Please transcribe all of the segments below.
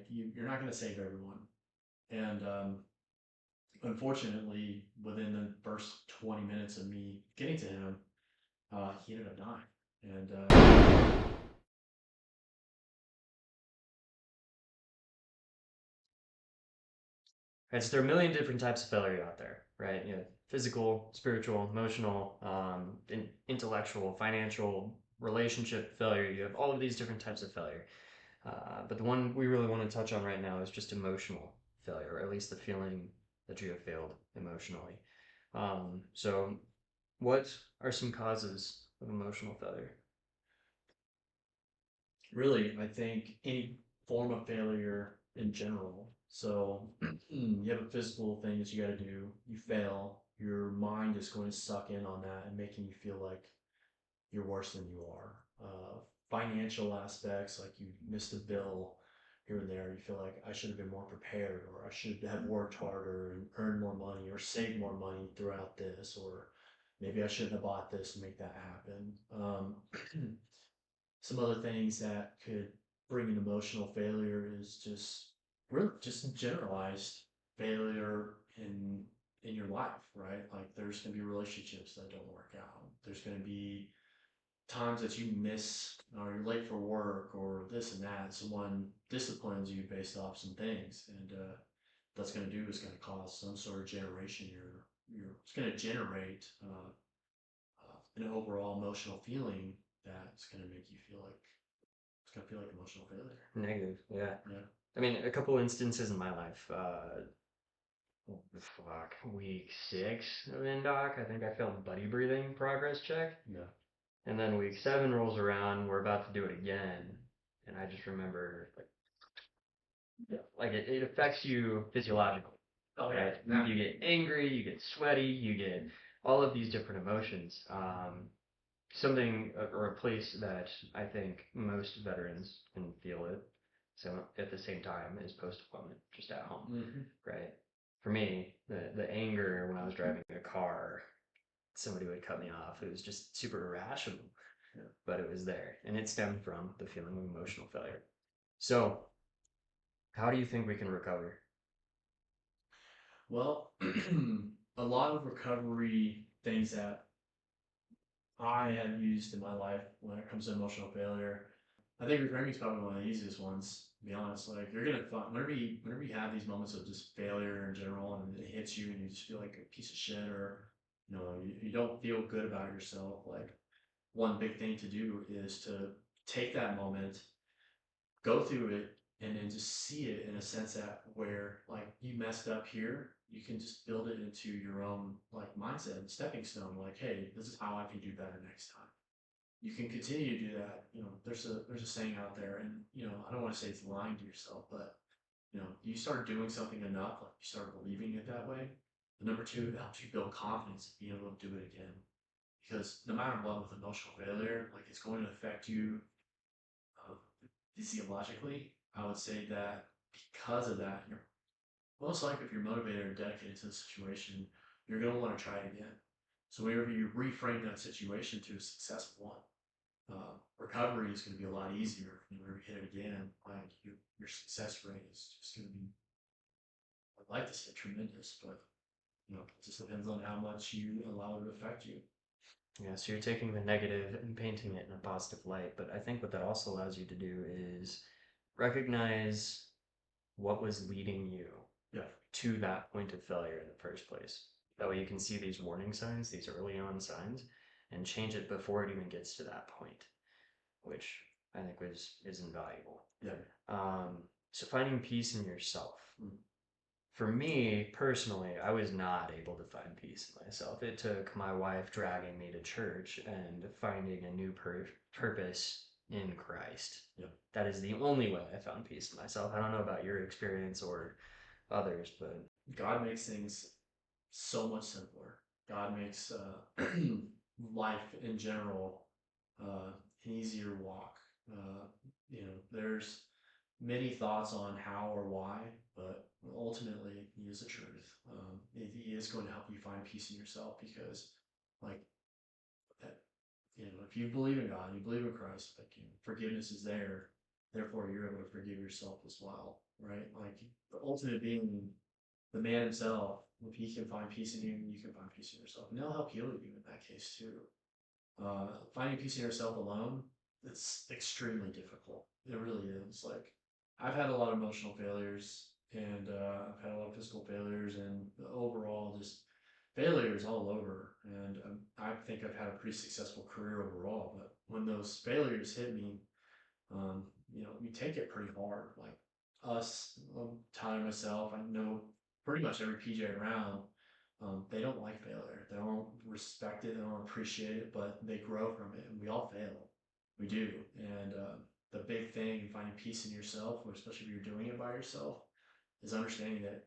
you're not going to save everyone. And unfortunately, within the first 20 minutes of me getting to him, he ended up dying. And Right, so there are a million different types of failure out there, right? You know, physical, spiritual, emotional, intellectual, financial, relationship failure. You have all of these different types of failure. But the one we really want to touch on right now is just emotional failure, or at least the feeling that you have failed emotionally. So, what are some causes of emotional failure? really, I think any form of failure in general. So you have a physical thing that you got to do, you fail, your mind is going to suck in on that and making you feel like you're worse than you are. Financial aspects, like you missed a bill here and there, you feel like I should have been more prepared, or I should have worked harder and earned more money, or saved more money throughout this, or maybe I shouldn't have bought this to make that happen. Some other things that could bring an emotional failure is just really just generalized failure in your life, right? Like there's gonna be relationships that don't work out. There's gonna be times that you miss or you're late for work or this and that. Someone disciplines you based off some things, and that's going to do is going to cause some sort of generation. It's going to generate an overall emotional feeling that's going to make you feel like it's going to feel like emotional failure. Negative, yeah. Yeah, I mean, a couple instances in my life. Fuck, week 6 of NDoc, I think I failed buddy breathing progress check. yeah, And then week 7 rolls around, we're about to do it again. And I just remember, like it affects you physiologically, oh yeah, right? You get angry, you get sweaty, you get all of these different emotions. Something or a place that I think most veterans can feel it. So at the same time is post deployment, just at home, mm-hmm. right? For me, the anger when I was driving a car, somebody would cut me off. It was just super irrational, Yeah. but it was there, and it stemmed from the feeling of emotional failure. So, how do you think we can recover? Well, a lot of recovery things that I have used in my life when it comes to emotional failure. I think reframing is probably one of the easiest ones. To be honest, like you're gonna find whenever you have these moments of just failure in general, and it hits you, and you just feel like a piece of shit, or you don't feel good about yourself. Like one big thing to do is to take that moment, go through it, and then just see it in a sense that where like you messed up here, you can just build it into your own like mindset and stepping stone. Like, hey, this is how I can do better next time. You can continue to do that. There's a saying out there, and I don't want to say it's lying to yourself, but you start doing something enough, like you start believing it that way. The number two, it helps you build confidence in being able to do it again. Because no matter what with emotional failure, like it's going to affect you uh, physiologically. I would say that because of that, you're most likely if you're motivated or dedicated to the situation, you're going to want to try it again. So whenever you reframe that situation to a successful one, recovery is going to be a lot easier whenever you hit it again. Like your success rate is just going to be, I'd like to say tremendous, but it just depends on how much you allow it to affect you. Yeah, so you're taking the negative and painting it in a positive light, but I think what that also allows you to do is recognize what was leading you Yeah. to that point of failure in the first place. That way you can see these warning signs, these early on signs, and change it before it even gets to that point, which I think is invaluable. Yeah. So finding peace in yourself. Mm. For me personally, I was not able to find peace in myself. It took my wife dragging me to church and finding a new purpose in Christ. Yeah. That is the only way I found peace in myself. I don't know about your experience or others, but God makes things so much simpler. God makes life in general an easier walk. There's many thoughts on how or why, but ultimately, He is the truth. He is going to help you find peace in yourself because, like, that, if you believe in God, you believe in Christ, like forgiveness is there. Therefore, you're able to forgive yourself as well. right? Like the ultimate being the man himself. If he can find peace in you, you can find peace in yourself, and they'll help heal you in that case too. Finding peace in yourself alone, it's extremely difficult. It really is. Like I've had a lot of emotional failures, and I've had a lot of physical failures, and overall just failures all over. And I think I've had a pretty successful career overall. But when those failures hit me, you take it pretty hard. Like us, Tyler, myself, I know pretty much every PJ around. They don't like failure. They don't respect it. They don't appreciate it, but they grow from it. And we all fail. We do. And the big thing in finding peace in yourself, or especially if you're doing it by yourself, is understanding that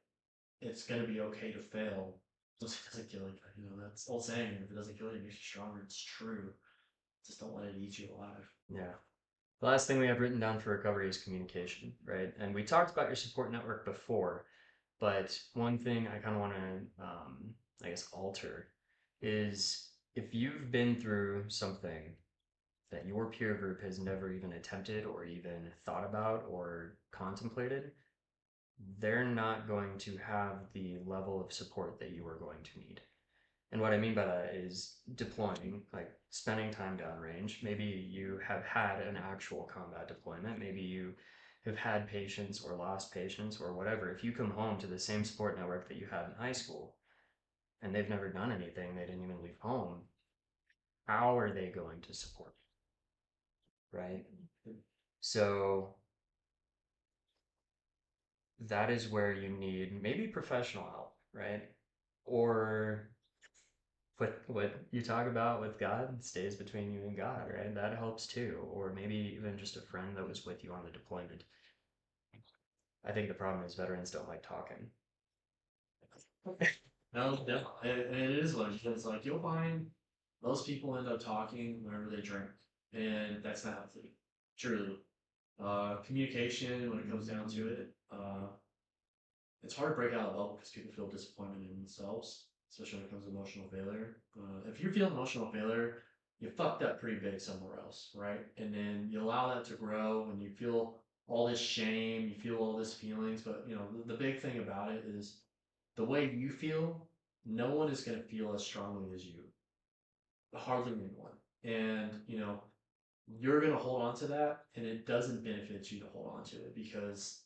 it's going to be okay to fail. It doesn't kill you. That's old saying. If it doesn't kill you, it makes you stronger. It's true. Just don't let it eat you alive. Yeah. The last thing we have written down for recovery is communication, right? And we talked about your support network before, but one thing I kind of want to, I guess, alter is if you've been through something that your peer group has never even attempted or even thought about or contemplated, they're not going to have the level of support that you are going to need. And what I mean by that is deploying, like spending time downrange. Maybe you have had an actual combat deployment. Maybe you have had patients or lost patients or whatever. If you come home to the same support network that you had in high school and they've never done anything, they didn't even leave home, how are they going to support you? Right? So that is where you need maybe professional help, right? Or what you talk about with God stays between you and God, right? That helps too. Or maybe even just a friend that was with you on the deployment. I think the problem is veterans don't like talking. No, definitely. And it is what it's like. You'll find most people end up talking whenever they drink, and that's not healthy. Truly. Communication, when it comes down to it, it's hard to break out of the bubble because people feel disappointed in themselves, especially when it comes to emotional failure. If you feel emotional failure, you fucked up pretty big somewhere else, right? And then you allow that to grow, and you feel all this shame, you feel all this feelings. But the big thing about it is the way you feel, no one is going to feel as strongly as you. Hardly anyone. And you're going to hold on to that, and it doesn't benefit you to hold on to it because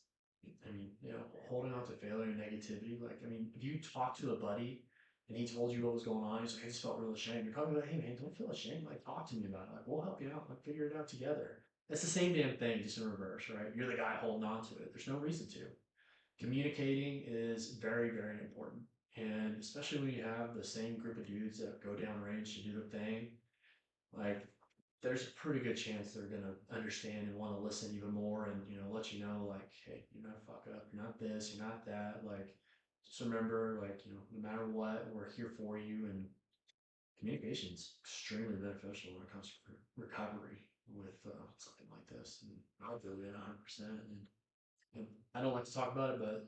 holding on to failure and negativity, like, if you talk to a buddy and he told you what was going on, he's like, I just felt real ashamed. You're probably like, hey man, don't feel ashamed. Like, talk to me about it. Like, we'll help you out. Like, figure it out together. It's the same damn thing, just in reverse, right? You're the guy holding on to it. There's no reason to. Communicating is very, very important. And especially when you have the same group of dudes that go down range to do their thing, like there's a pretty good chance they're gonna understand and want to listen even more, and let you know, like, hey, you're not a fuck up, you're not this, you're not that. Like, just remember, like, no matter what, we're here for you. And communication's extremely beneficial when it comes to recovery with something like this. And I feel it 100%. And I don't like to talk about it, but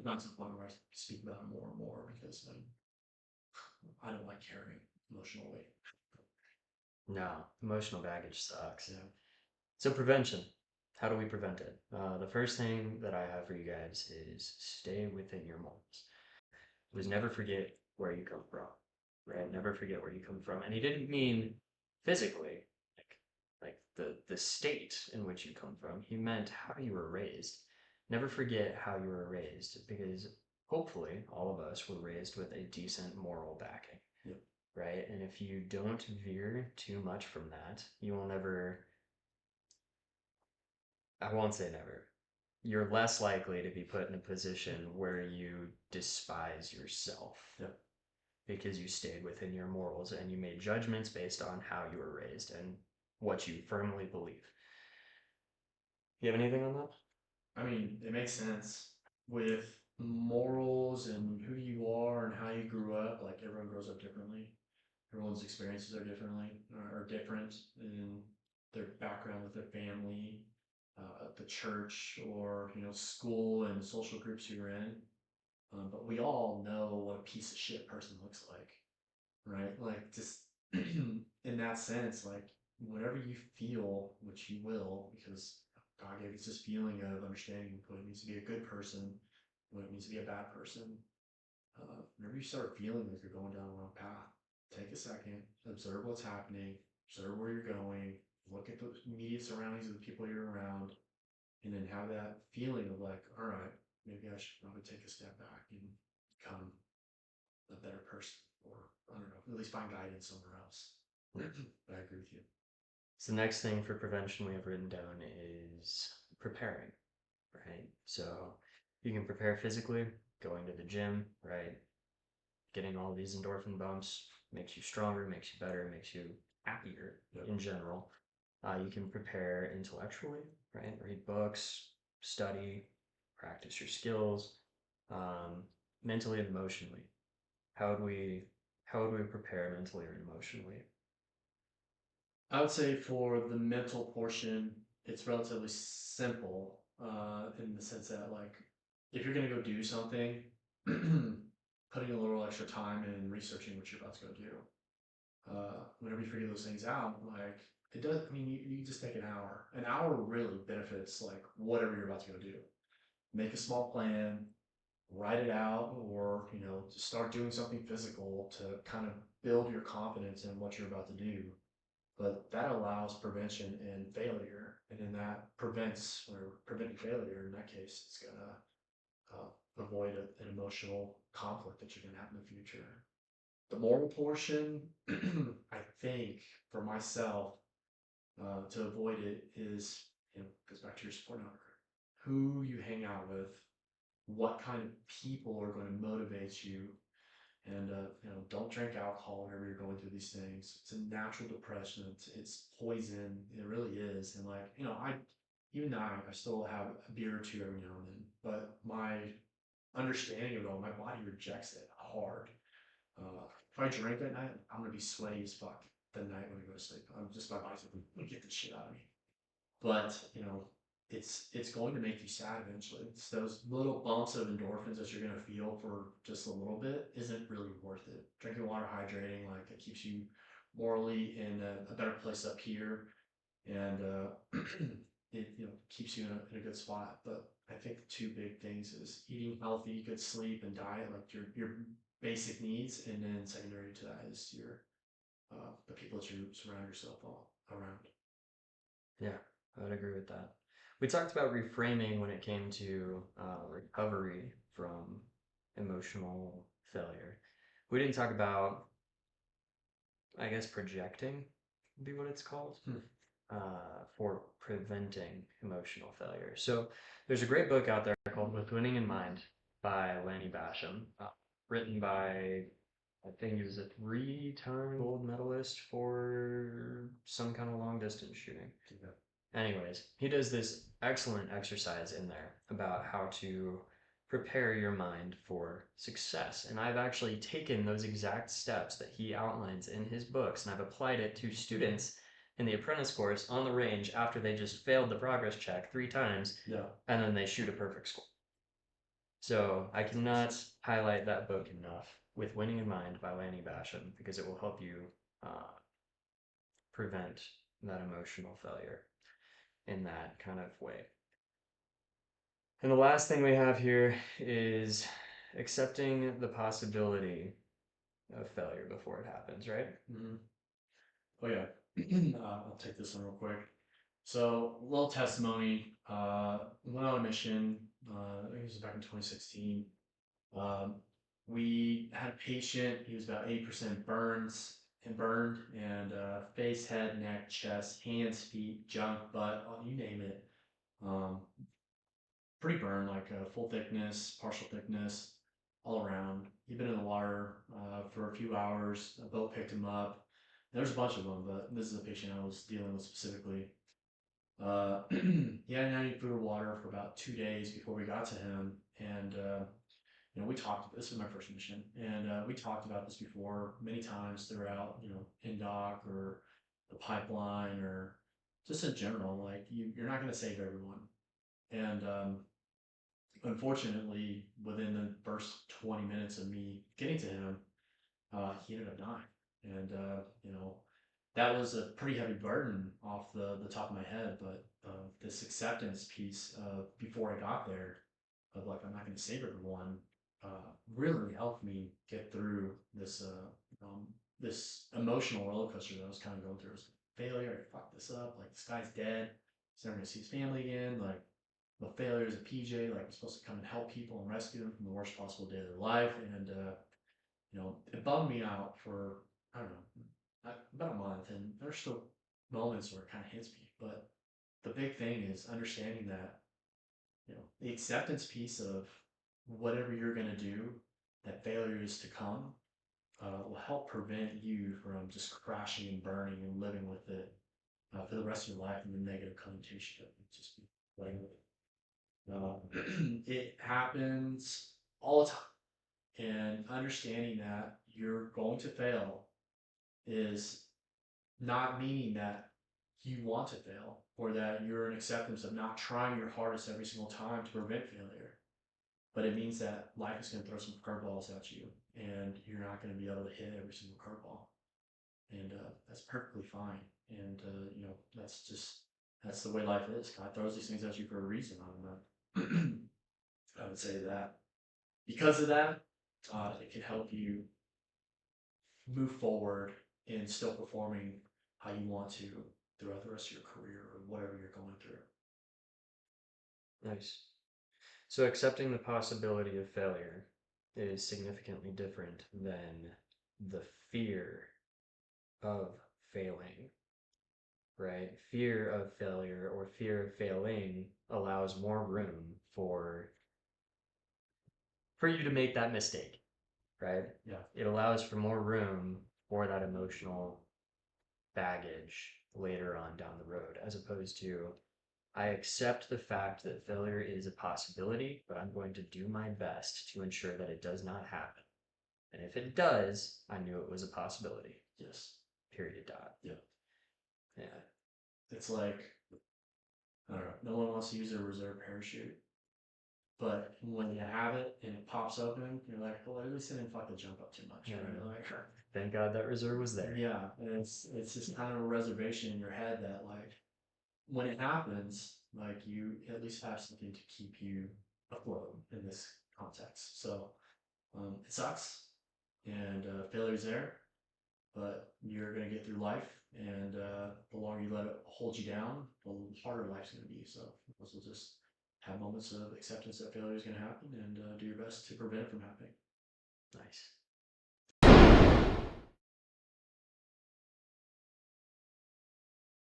not to the point where I speak about it more and more because I don't like carrying emotional weight. No, emotional baggage sucks. Yeah. So, prevention. How do we prevent it? The first thing that I have for you guys is stay within your morals. Was never forget where you come from, right? Never forget where you come from. And he didn't mean physically, like the state in which you come from. He meant how you were raised. Never forget how you were raised because hopefully all of us were raised with a decent moral backing. Yep. Right? And if you don't veer too much from that, you will never, I won't say never, you're less likely to be put in a position where you despise yourself. Yep. Because you stayed within your morals and you made judgments based on how you were raised and what you firmly believe. You have anything on that? It makes sense with morals and who you are and how you grew up. Like, everyone grows up differently. Everyone's experiences are different in their background with their family, the church, or school and social groups you're in. But we all know what a piece of shit person looks like, right? Like, just in that sense, like, whatever you feel, which you will, because God gave us this feeling of understanding what it means to be a good person, what it means to be a bad person. Whenever you start feeling like you're going down the wrong path, take a second, observe what's happening, observe where you're going, look at the immediate surroundings of the people you're around, and then have that feeling of like, all right, maybe I should probably take a step back and become a better person, or I don't know, at least find guidance somewhere else. But I agree with you. So the next thing for prevention we have written down is preparing, right? So you can prepare physically, going to the gym, right? Getting all these endorphin bumps makes you stronger, makes you better, makes you happier Yep. in general. You can prepare intellectually, right? Read books, study, practice your skills, mentally and emotionally. How would we prepare mentally or emotionally? I would say for the mental portion, it's relatively simple, in the sense that like if you're gonna go do something, putting a little extra time in researching what you're about to go do. Whenever you figure those things out, like it does. I mean, you just take an hour. An hour really benefits like whatever you're about to go do. Make a small plan, write it out, or just start doing something physical to kind of build your confidence in what you're about to do. But that allows prevention and failure, and then that prevents or preventing failure. In that case, it's gonna avoid an emotional conflict that you're gonna have in the future. The moral portion, I think for myself, to avoid it is, goes back to your support network. Who you hang out with, what kind of people are going to motivate you, and don't drink alcohol whenever you're going through these things. It's a natural depressant. It's poison. It really is. And like I even now I still have a beer or two every now and then, but my understanding of it all, my body rejects it hard. If I drink at night, I'm gonna be sweaty as fuck the night when I go to sleep. I'm just my body's like, get the shit out of me. But it's going to make you sad eventually. It's those little bumps of endorphins that you're gonna feel for just a little bit isn't really worth it. Drinking water, hydrating, like it keeps you morally in a better place up here, and it keeps you in a good spot. But I think the two big things is eating healthy, good sleep, and diet, like your basic needs, and then secondary to that is your the people that you surround yourself all around. Yeah, I would agree with that. We talked about reframing when it came to recovery from emotional failure. We didn't talk about, I guess, projecting would be what it's called, for preventing emotional failure. So there's a great book out there called With Winning in Mind by Lanny Basham, written by, I think he was a 3-time gold medalist for some kind of long distance shooting. Yeah. Anyways, he does this excellent exercise in there about how to prepare your mind for success. And I've actually taken those exact steps that he outlines in his books and I've applied it to students in the apprentice course on the range after they just failed the progress check 3 times Yeah. and then they shoot a perfect score. So I cannot highlight that book enough, With Winning in Mind by Lanny Basham, because it will help you prevent that emotional failure in that kind of way. And the last thing we have here is accepting the possibility of failure before it happens, right? Mm-hmm. Oh yeah. I'll take this one real quick. So, a little testimony. Went on a mission. I think it was back in 2016. Um, we had a patient. He was about 80% burns and burned, and face, head, neck, chest, hands, feet, junk, butt, you name it. Um, Pretty burned, like full thickness, partial thickness, all around. He'd been in the water for a few hours. A boat picked him up. There's a bunch of them, but this is a patient I was dealing with specifically. He hadn't had any food or water for about 2 days before we got to him, and we talked. This was my first mission, and we talked about this before many times throughout, in doc or the pipeline or just in general. Like you're not going to save everyone, and unfortunately, within the first 20 minutes of me getting to him, he ended up dying. And, that was a pretty heavy burden off the top of my head, but of this acceptance piece before I got there, of like I'm not going to save everyone, really helped me get through this emotional roller coaster that I was kind of going through. It was failure, I fucked this up, like this guy's dead, he's never gonna see his family again, like the failure is a PJ, like I'm supposed to come and help people and rescue them from the worst possible day of their life. And it bummed me out for, I don't know, about a month, and there's still moments where it kind of hits me. But the big thing is understanding that, the acceptance piece of whatever you're gonna do, that failure is to come, will help prevent you from just crashing and burning and living with it for the rest of your life, and the negative connotation of it. Just be playing with it. It happens all the time. And understanding that you're going to fail is not meaning that you want to fail, or that you're in acceptance of not trying your hardest every single time to prevent failure. But it means that life is going to throw some curveballs at you, and you're not going to be able to hit every single curveball. And that's perfectly fine. And that's the way life is. God throws these things at you for a reason. I would say that because of that, it can help you move forward and still performing how you want to throughout the rest of your career or whatever you're going through. Nice. So accepting the possibility of failure is significantly different than the fear of failing, right? Fear of failure or fear of failing allows more room for you to make that mistake, right? Yeah. It allows for more room for that emotional baggage later on down the road, as opposed to I accept the fact that failure is a possibility, but I'm going to do my best to ensure that it does not happen. And if it does, I knew it was a possibility. Yes. Period. Dot. Yeah. Yeah. It's like, I don't know, no one wants to use their reserve parachute. But when you have it and it pops open, you're like, well, at least I didn't fucking jump up too much, Yeah. right? Like, Thank God that reserve was there. yeah, and it's just kind of a reservation in your head that like when it happens, like you at least have something to keep you afloat in this context. So it sucks, and failure's there, but you're gonna get through life, and the longer you let it hold you down, the harder life's gonna be. So also just have moments of acceptance that failure is gonna happen, and do your best to prevent it from happening. Nice.